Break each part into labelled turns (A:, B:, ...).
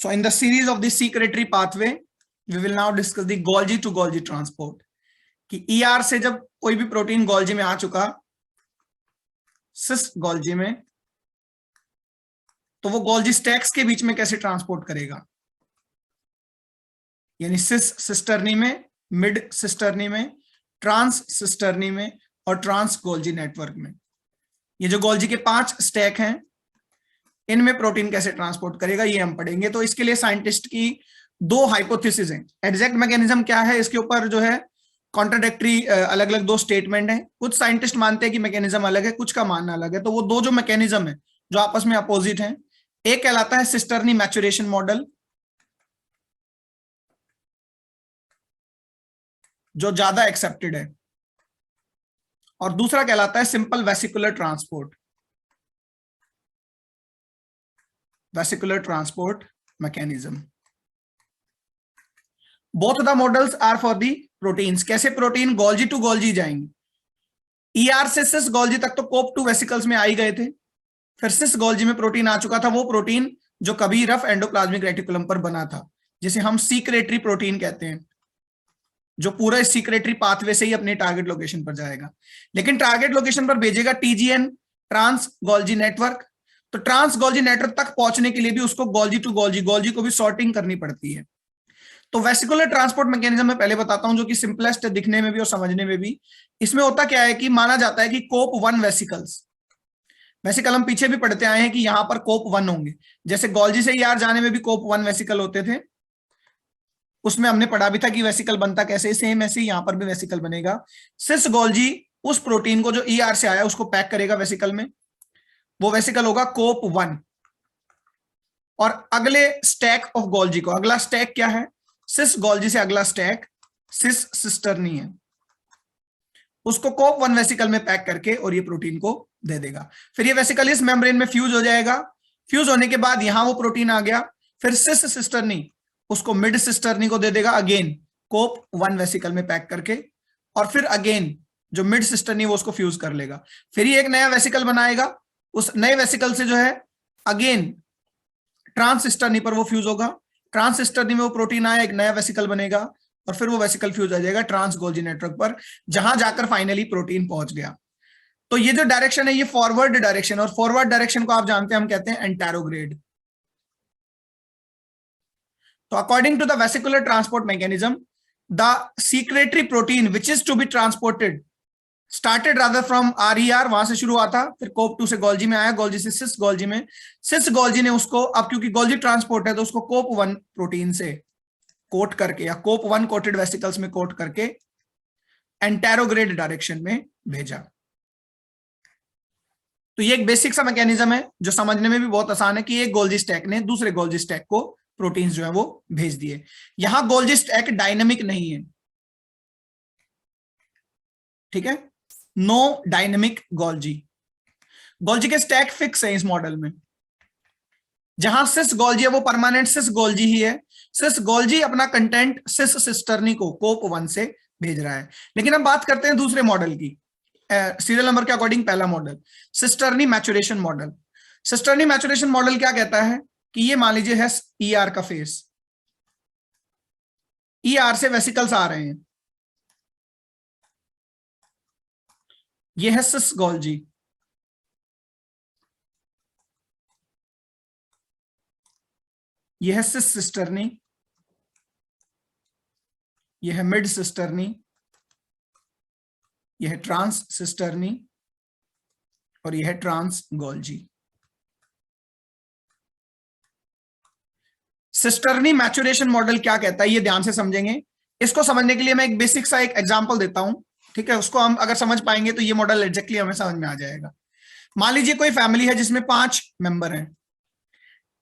A: So in the series of the secretory pathway, we will now discuss the Golgi to Golgi transport. कि ER से जब कोई भी protein Golgi में आ चुका सिस गोल्जी में, तो वो गोल्जी स्टैक्स के बीच में कैसे ट्रांसपोर्ट करेगा, यानी सिस सिस्टर्नी में, मिड सिस्टर्नी में, ट्रांस सिस्टर्नी में और ट्रांस गोल्जी नेटवर्क में। ये जो गोल्जी के 5 स्टैक हैं, इनमें प्रोटीन कैसे ट्रांसपोर्ट करेगा ये हम पढ़ेंगे। तो इसके लिए साइंटिस्ट की 2 हाइपोथेसिस हैं। एग्जैक्ट मैकेनिज्म क्या है इसके ऊपर जो है कॉन्ट्राडिक्टरी अलग अलग 2 स्टेटमेंट हैं। कुछ साइंटिस्ट मानते हैं कि मैकेनिज्म अलग है, कुछ का मानना अलग है। तो वो 2 जो मैकेनिज्म है जो आपस में अपोजिट हैं, एक कहलाता है सिस्टर्नी मैचुरेशन मॉडल, जो ज्यादा एक्सेप्टेड है, और दूसरा कहलाता है simple vesicular transport, vesicular transport mechanism. Both the models are for the proteins. कैसे प्रोटीन गोल्जी टू गोल्जी जाएंगे? ईआर से सिस गोल्जी तक तो कोप 2 वेसिकल्स में आ ही गए थे, फिर सिस गोल्जी में प्रोटीन आ चुका था, वो प्रोटीन जो कभी रफ एंडोप्लाज्मिक रेटिकुलम पर बना था, जिसे हम सीक्रेटरी प्रोटीन कहते हैं, जो पूरा सीक्रेटरी पाथवे से ही अपने टारगेट लोकेशन पर जाएगा। लेकिन टारगेट लोकेशन पर भेजेगा टीजीएन, ट्रांस गोल्जी नेटवर्क। तो ट्रांस गोल्जी नेटवर्क तक पहुंचने के लिए भी उसको गोल्जी टू गोल्जी, गोल्जी को भी सॉर्टिंग करनी पड़ती है। तो वेसिकुलर ट्रांसपोर्ट मैकेनिज्म में पहले बताता हूं, जो कि सिंपलेस्ट है दिखने में भी और समझने में भी। इसमें होता क्या है कि माना जाता है कि कोप 1 वेसिकल्स, वेसिकल हम पीछे भी पढ़ते आए हैं कि यहां पर कोप 1 होंगे। जैसे गोल्जी से यार जाने में भी कोप 1 वेसिकल होते थे, उसमें हमने पढ़ा भी था कि वेसिकल बनता कैसे, सेम ऐसे यहां पर भी वेसिकल बनेगा। सिस गोल्जी उस प्रोटीन को जो ईआर से आया उसको पैक करेगा वेसिकल में, वो वेसिकल होगा कोप 1। और अगले स्टैक ऑफ गोल्जी को, अगला स्टैक क्या है? सिस गोल्जी से अगला स्टैक सिस सिस्टर्नी है, उसको कोप 1 वेसिकल में पैक करके और ये प्रोटीन को दे देगा। फिर ये वेसिकल इस मेम्ब्रेन में फ्यूज हो जाएगा। फ्यूज होने के बाद यहां वो प्रोटीन आ गया, फिर सिस सिस्टर्नी उसको मिड सिस्टर्नी को दे देगा, अगेन कोप 1 वेसिकल में पैक करके, और फिर अगेन जो मिड सिस्टर्नी वो उसको फ्यूज कर लेगा। फिर ये एक नया वेसिकल बनाएगा, उस नए वेसिकल से जो है अगेन ट्रांस सिस्टर्नी पर वो फ्यूज होगा। ट्रांस सिस्टर्नी में वो प्रोटीन आया, एक नया वेसिकल बनेगा, और फिर वो वेसिकल फ्यूज आ जाएगा ट्रांस गोल्जी नेटवर्क पर, जहां जाकर फाइनली प्रोटीन पहुंच गया। तो ये जो डायरेक्शन है ये फॉरवर्ड डायरेक्शन, और फॉरवर्ड डायरेक्शन को आप जानते हैं हम कहते हैं एंटेरोग्रेड। तो according to the vesicular transport mechanism, the secretory protein which is to be transported started rather from RER, वहां से शुरू हुआ था, फिर कोप 2 से गोल्जी में आया, गोल्जी से सिस गोल्जी में, सिस गोल्जी ने उसको, अब क्योंकि गोल्जी ट्रांसपोर्ट है तो उसको कोप 1 प्रोटीन से कोट करके या कोप 1 कोटेड वेसिकल्स में कोट करके एंटेरोग्रेड डायरेक्शन में भेजा। तो ये एक बेसिक सा मैकेनिज्म है जो समझने में भी बहुत आसान है कि एक गोल्जी स्टैक ने दूसरे गोल्जी स्टैक को प्रोटीन्स जो है वो भेज दिए। यहां गोल्जी स्टैक डायनेमिक नहीं है, ठीक है, नो डायनेमिक गोल्जी। गोल्जी के स्टैक फिक्स है इस मॉडल में। जहां सिस गोल्जी है वो परमानेंट सिस गोल्जी ही है। सिस गोल्जी अपना कंटेंट सिस सिस्टर्नी को कोप 1 से भेज रहा है। लेकिन हम बात करते हैं दूसरे मॉडल की, सीरियल नंबर के अकॉर्डिंग पहला model cisternae maturation model. Cisternae maturation model क्या कहता है कि ये मान लीजिए है ईआर का फेस, ईआर से वेसिकल्स आ रहे हैं, ये है सिस गोल्जी, ये है सिस सिस्टर्नी, ये है मिड सिस्टर्नी, ये है ट्रांस सिस्टर्नी, और ये है trans Golgi. Cisternae maturation model क्या कहता है ये ध्यान से समझेंगे। इसको समझने के लिए मैं एक बेसिक सा एक एग्जांपल देता हूं, ठीक है, उसको हम अगर समझ पाएंगे तो ये मॉडल एग्जैक्टली हमें समझ में आ जाएगा। मान लीजिए कोई फैमिली है जिसमें 5 मेंबर हैं,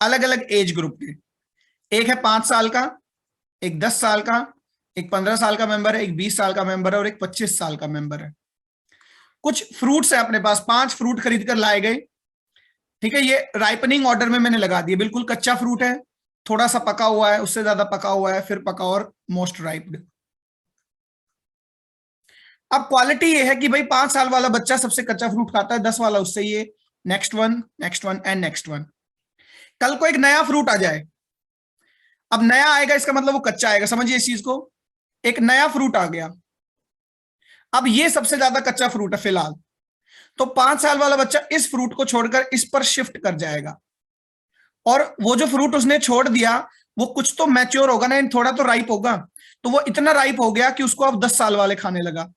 A: अलग अलग एज ग्रुप के। एक है 5 साल का, एक 10 साल का, एक 15 साल का मेंबर है, एक 20 साल का मेंबर है, और एक 25 साल का मेंबर है। कुछ फ्रूट्स है अपने पास, 5 फ्रूट खरीद कर लाए गए, ठीक है, ये राइपनिंग ऑर्डर में मैंने लगा दिया। बिल्कुल कच्चा फ्रूट है, थोड़ा सा पका हुआ है, उससे ज्यादा पका हुआ है, फिर पका, और मोस्ट राइप्ड। अब क्वालिटी ये है कि भाई 5 साल वाला बच्चा सबसे कच्चा फ्रूट खाता है, 10 वाला उससे ये, next one and next one. कल को एक नया फ्रूट आ जाए अब नया आएगा इसका मतलब वो कच्चा आएगा, समझिए इस चीज को। एक नया फ्रूट आ गया, अब ये सबसे ज्यादा कच्चा फ्रूट है फिलहाल, तो 5 साल वाला बच्चा इस फ्रूट को छोड़कर इस पर शिफ्ट कर जाएगा, और वो जो फ्रूट उसने छोड़ दिया वो कुछ तो मैच्योर होगा ना, थोड़ा तो राइप होगा, तो वो इतना राइप हो गया कि उसको अब 10 साल वाले खाने लगा।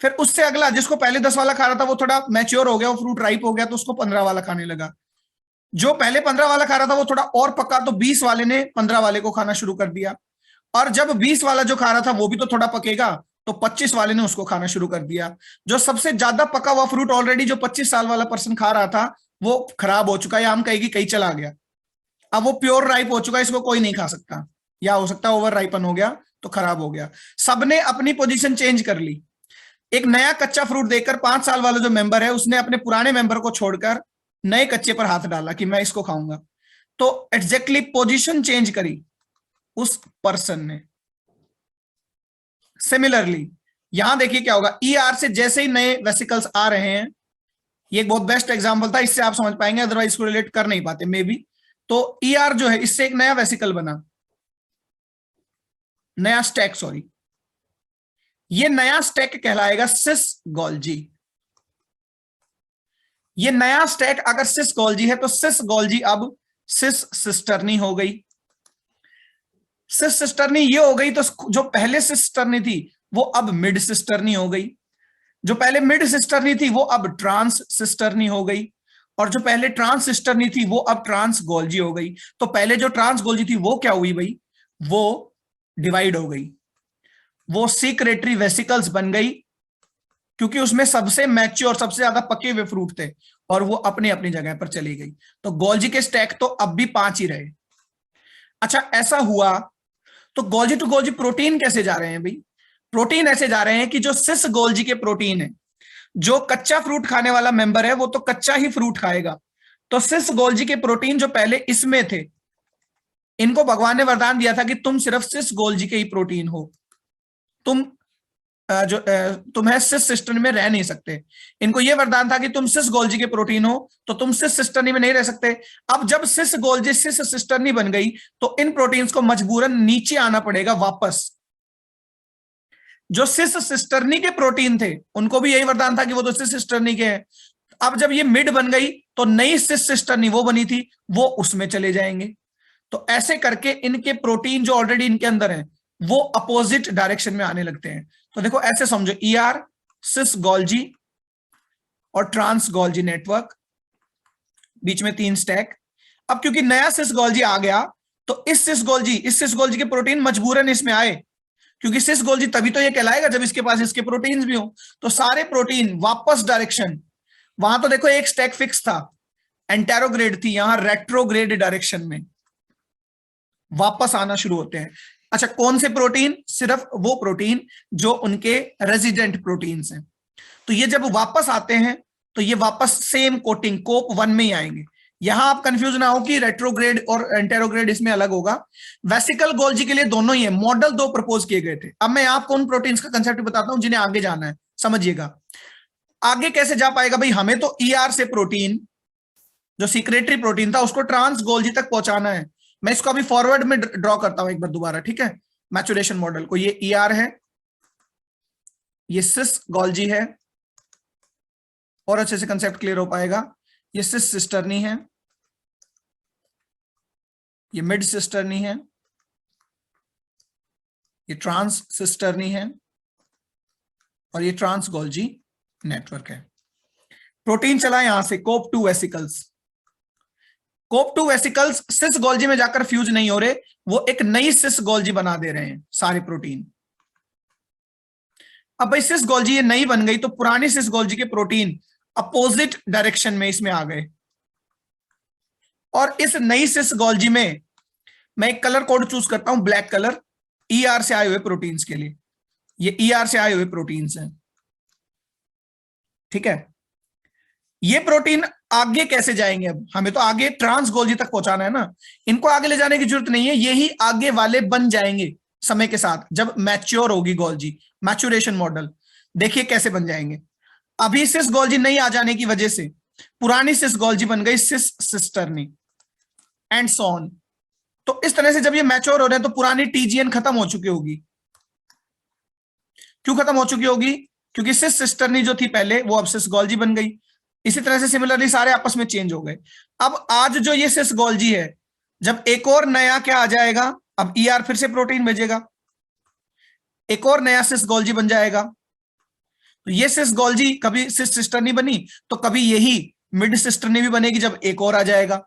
A: फिर उससे अगला जिसको पहले 10 वाला खा रहा था वो थोड़ा मैच्योर हो गया, वो फ्रूट राइप हो गया, तो उसको 15 वाला खाने लगा। जो पहले 15 वाला खा रहा था वो थोड़ा और पका, तो 20 वाले ने 15 वाले को खाना शुरू कर दिया। और जब 20 वाला जो खा रहा था वो भी तो थोड़ा पकेगा, तो 25 वाले ने उसको खाना शुरू कर दिया। जो सबसे ज्यादा पका हुआ फ्रूट ऑलरेडी जो 25 साल वाला पर्सन खा रहा था वो खराब हो चुका है, या हम कहेंगे कहीं चला गया, अब वो प्योर राइप हो चुका है, इसको कोई नहीं खा सकता, या हो सकता है ओवर राइपन हो गया तो खराब हो गया। सबने अपनी पोजीशन चेंज कर ली। एक नया कच्चा फ्रूट देकर 5 साल वाला जो मेंबर है उसने अपने पुराने मेंबर को छोड़कर नए कच्चे पर हाथ डाला कि मैं इसको खाऊंगा, तो एग्जैक्टली पोजीशन चेंज करी उस पर्सन ने। सिमिलरली यहां देखिए क्या होगा, ई आर से जैसे ही नए वेसिकल्स आ रहे हैं, ये एक बहुत बेस्ट एग्जांपल था, इससे आप समझ पाएंगे, अदरवाइज इसको रिलेट कर नहीं पाते मे बी। तो ई आर जो है इससे एक नया वेसिकल बना, नया स्टैक, सॉरी, ये नया स्टैक कहलाएगा सिस गोल्जी। ये नया स्टैक अगर सिस गोल्जी है तो सिस गोल्जी अब सिस सिस्टर्नी हो गई। सिस सिस्टर्नी ये हो गई, तो जो पहले सिस्टर्नी थी वो अब मिड सिस्टर्नी हो गई, जो पहले मिड सिस्टर्नी थी वो अब ट्रांस सिस्टर्नी हो गई, और जो पहले ट्रांस सिस्टर्नी थी वो अब ट्रांस गोल्जी हो गई। तो पहले जो ट्रांस गोल्जी थी वो क्या हुई भाई, वो डिवाइड हो गई, वो सीक्रेटरी वेसिकल्स बन गई, क्योंकि उसमें सबसे मैच्योर सबसे ज्यादा पके हुए फ्रूट थे, और वो अपनी अपनी जगह पर चली गई। तो गोल्जी के स्टैक तो अब भी 5 ही रहे। अच्छा ऐसा हुआ तो गोल्जी टू गोल्जी प्रोटीन कैसे जा रहे हैं भाई, प्रोटीन ऐसे जा रहे हैं कि जो सिस गोल्जी के प्रोटीन है, जो कच्चा फ्रूट खाने वाला मेंबर है वो तो कच्चा ही फ्रूट खाएगा, तो सिस गोल्जी के प्रोटीन जो पहले इसमें थे, इनको भगवान ने वरदान दिया था कि तुम सिर्फ सिस गोल्जी के ही प्रोटीन हो, तुम तुम्हें सिस सिस्टर्नी में रह नहीं सकते। इनको यह वरदान था कि तुम सिस गोल्जी के प्रोटीन हो तो तुम सिस सिस्टर्नी में नहीं रह सकते। अब जब सिस गोल्जी सिस सिस्टर्नी बन गई तो इन प्रोटीन्स को मजबूरन नीचे आना पड़ेगा वापस। जो सिस सिस्टर्नी के प्रोटीन थे उनको भी यही वरदान था कि वो तो सिस सिस्टर्नी के हैं। अब जब ये मिड बन गई तो नई सिस सिस्टर्नी वो बनी थी, वो उसमें चले जाएंगे। तो ऐसे करके इनके प्रोटीन जो ऑलरेडी इनके अंदर है वो अपोजिट डायरेक्शन में आने लगते हैं। तो देखो ऐसे समझो, ई आर, सिस गोल्जी और ट्रांस गोल्जी नेटवर्क, बीच में 3 स्टैक। अब क्योंकि नया सिस गोल्जी आ गया तो इस सिस गोल्जी के प्रोटीन मजबूरन इसमें आए, क्योंकि सिस गोल्जी तभी तो ये कहलाएगा जब इसके पास इसके प्रोटीन्स भी हो। तो सारे प्रोटीन वापस डायरेक्शन, वहां तो देखो एक स्टैक फिक्स था, एंटेरोग्रेड थी, यहां रेट्रोग्रेड डायरेक्शन में वापस आना शुरू होते हैं। अच्छा कौन से प्रोटीन, सिर्फ वो प्रोटीन जो उनके रेजिडेंट प्रोटीन्स हैं। तो ये जब वापस आते हैं तो ये वापस सेम कोटिंग कोप 1 में ही आएंगे। यहां आप कंफ्यूज ना हो कि रेट्रोग्रेड और एंटेरोग्रेड इसमें अलग होगा, वेसिकल गोल्जी के लिए दोनों ही है। मॉडल 2 प्रपोज किए गए थे। अब मैं आपको उन प्रोटीन्स का कंसेप्ट बताता हूं जिन्हें आगे जाना है, समझिएगा। आगे कैसे जा पाएगा भाई, हमें तो ईआर से प्रोटीन जो सीक्रेटरी प्रोटीन था उसको ट्रांस गोल्जी तक पहुंचाना है। मैं इसको अभी फॉरवर्ड में ड्रॉ करता हूं एक बार दोबारा, ठीक है, मैचुरेशन मॉडल को। ये ईआर है, ये सिस गोल्जी है, और अच्छे से कंसेप्ट क्लियर हो पाएगा। ये सिस सिस्टर्नी है, ये मिड सिस्टर्नी है, ये ट्रांस सिस्टर्नी है, और ये ट्रांस गोल्जी नेटवर्क है। प्रोटीन चला यहां से कोप 2 वेसिकल्स। कोप 2 वेसिकल्स सिस गोल्जी में जाकर फ्यूज नहीं हो रहे, वो एक नई सिस गोल्जी बना दे रहे हैं सारे प्रोटीन। अब भाई सिस गोल्जी ये नई बन गई तो पुरानी सिस गोल्जी के प्रोटीन अपोजिट डायरेक्शन में इसमें आ गए, और इस नई सिस गोल्जी में मैं एक कलर कोड चूज करता हूं, ब्लैक कलर, ईआर से आए हुए प्रोटीन्स के लिए। ये ईआर से आए हुए प्रोटीन्स हैं, ठीक है। ये प्रोटीन आगे कैसे जाएंगे, अब हमें तो आगे ट्रांस गोल्जी तक पहुंचाना है ना, इनको आगे ले जाने की जरूरत नहीं है, यही आगे वाले बन जाएंगे समय के साथ जब मैच्योर होगी गोल्जी। मैचुरेशन मॉडल देखिए कैसे बन जाएंगे। अभी सिस गोल्जी नहीं आ जाने की वजह से पुरानी सिस गोल्जी बन गई सिस सिस्टर्नी, एंड सो ऑन। तो इस तरह से जब ये मैच्योर हो रहे हैं तो पुरानी टीजीएन खत्म हो चुकी होगी। क्यों खत्म हो चुकी होगी? क्योंकि सिस सिस्टर्नी जो थी पहले वो अब सिस गोल्जी बन गई। इसी तरह से सिमिलरली सारे आपस में चेंज हो गए। अब आज जो ये सिस गोल्जी है, जब एक और नया क्या आ जाएगा, अब ईआर फिर से प्रोटीन भेजेगा, एक और नया सिस गोल्जी बन जाएगा। तो ये सिस गोल्जी कभी सिस सिस्टर नहीं बनी, तो कभी यही मिड सिस्टर नहीं भी बनेगी जब एक और आ जाएगा,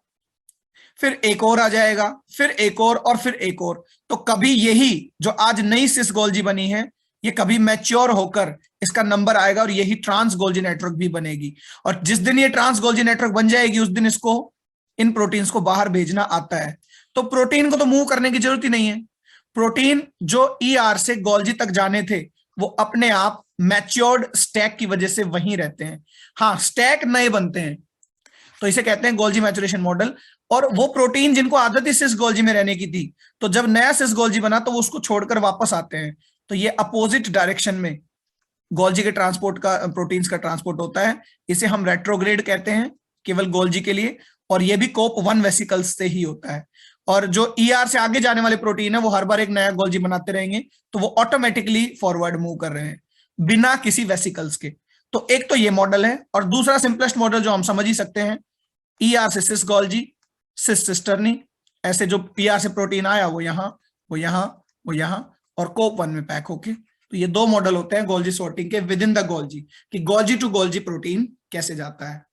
A: फिर एक और आ जाएगा, फिर एक और फिर एक और। तो कभी यही जो आज नई सिस गोल्जी बनी है, ये कभी मैच्योर होकर इसका नंबर आएगा और यही ट्रांस गोल्जी नेटवर्क भी बनेगी। और जिस दिन ये ट्रांस गोल्जी नेटवर्क बन जाएगी उस दिन इसको, इन प्रोटीन्स को बाहर भेजना आता है। तो प्रोटीन को तो मूव करने की जरूरत ही नहीं है। प्रोटीन जो ईआर से गोल्जी तक जाने थे वो अपने आप मैच्योर्ड स्टैक की वजह से वहीं रहते हैं। हाँ, स्टैक नए बनते हैं, तो इसे कहते हैं गोल्जी मैचुरेशन मॉडल। और वो प्रोटीन जिनको आदत ही सिस गोल्जी में रहने की थी, तो जब नया सिस गोल्जी बना तो वो उसको छोड़कर वापस आते हैं। तो ये अपोजिट डायरेक्शन में गोल्जी के ट्रांसपोर्ट का, प्रोटीन्स का ट्रांसपोर्ट होता है। इसे हम रेट्रोग्रेड कहते हैं केवल गोल्जी के लिए, और ये भी कोप 1 वेसिकल्स से ही होता है। और जो ईआर से आगे जाने वाले प्रोटीन है वो हर बार एक नया गोल्जी बनाते रहेंगे, तो वो ऑटोमेटिकली फॉरवर्ड मूव कर रहे हैं बिना किसी वेसिकल्स के। तो एक तो ये मॉडल है, और दूसरा सिंपलेस्ट मॉडल जो हम समझ ही सकते हैं, ईआर से सिस गोल्जी, सिस सिस्टर्नी, ऐसे जो ईआर से प्रोटीन आया वो यहां, वो यहां, वो यहां, और कोप 1 में पैक होके। तो ये दो मॉडल होते हैं गोल्जी सॉर्टिंग के विद इन द गोल्जी, कि गोल्जी टू गोल्जी प्रोटीन कैसे जाता है।